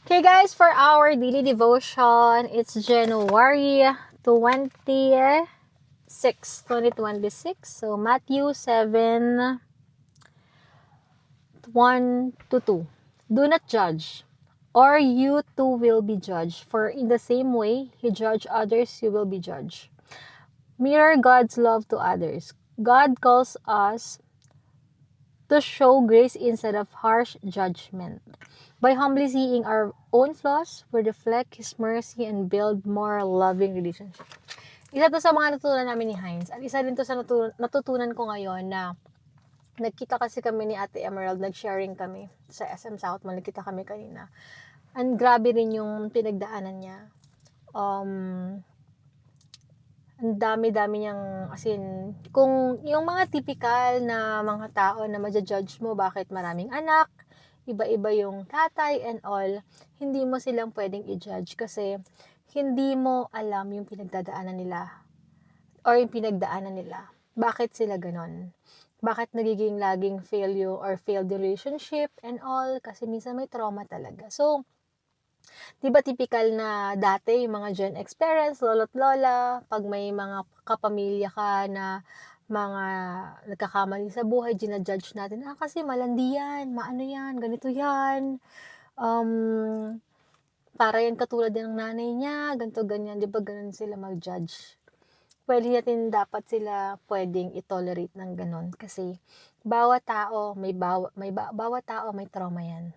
Okay guys, for our daily devotion, it's January 2026. So Matthew 7, 1 to 2. Do not judge, or you too will be judged. For in the same way you judge others, you will be judged. Mirror God's love to others. God calls us to show grace instead of harsh judgment. By humbly seeing our own flaws, we reflect His mercy and build more loving relationships. Isa to sa mga natutunan namin ni Heinz. At isa din to sa natutunan ko ngayon na nagkita kasi kami ni Ate Emerald, nag-sharing kami sa SM South, nagkita kami kanina. And grabe rin yung pinagdaanan niya. Ang dami-dami niyang, as in, kung yung mga typical na mga tao na ma-judge mo bakit maraming anak, iba-iba yung tatay and all, hindi mo silang pwedeng i-judge kasi hindi mo alam yung pinagdadaanan nila or yung pinagdaanan nila. Bakit sila ganon? Bakit nagiging laging failed relationship and all? Kasi minsan may trauma talaga. So, diba typical na dati yung mga Gen X parents, lolo't lola, pag may mga kapamilya ka na mga nagkakamali sa buhay, ginajudge natin, kasi malandi yan, maano yan, ganito yan, para yan katulad din ng nanay niya, ganito, ganyan, diba ganun sila mag-judge. Pwede natin dapat sila pwedeng i-tolerate ng ganun kasi bawat tao may trauma yan.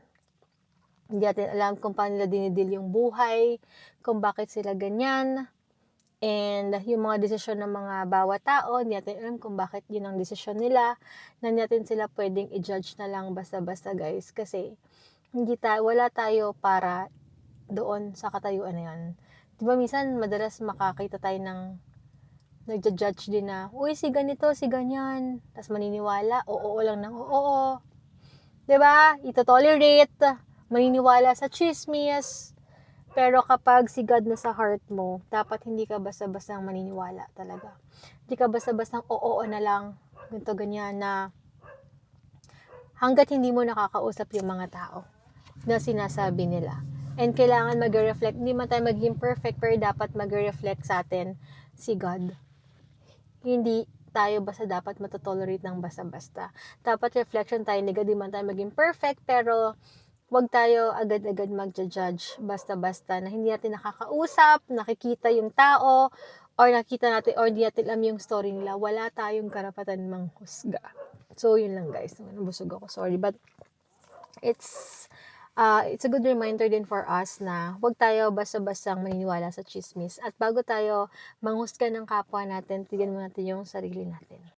Hindi natin alam kung paano nila dinidil yung buhay, kung bakit sila ganyan, and yung mga desisyon ng mga bawat tao, hindi natin alam kung bakit yun ang desisyon nila, na hindi natin sila pwedeng i-judge na lang basta-basta guys, kasi wala tayo para doon sa katayuan na yun. Diba minsan madalas makakita tayo ng nagja-judge din na, uy, si ganito, si ganyan, tapos maniniwala, oo lang ng oo. Diba? Ito-tolerate, maniniwala sa chismis. Pero kapag si God na sa heart mo, dapat hindi ka basta-bastang maniniwala talaga. Hindi ka basta-bastang oo na lang, ganito ganyan na hanggat hindi mo nakakausap yung mga tao na sinasabi nila. And kailangan mag-reflect, hindi man tayo maging perfect, pero dapat mag-reflect sa atin si God. Hindi tayo basta dapat matotolerate ng basta-basta. Dapat reflection tayo, hindi man tayo maging perfect, pero wag tayo agad-agad mag-judge basta-basta na hindi natin nakakausap, nakikita yung tao, or nakita natin, or hindi natin alam yung story nila. Wala tayong karapatan manghusga. So, yun lang guys. Nabusog ako, sorry. But, it's a good reminder din for us na wag tayo basta-bastang maniniwala sa chismis. At bago tayo manghusga ng kapwa natin, tignan mo natin yung sarili natin.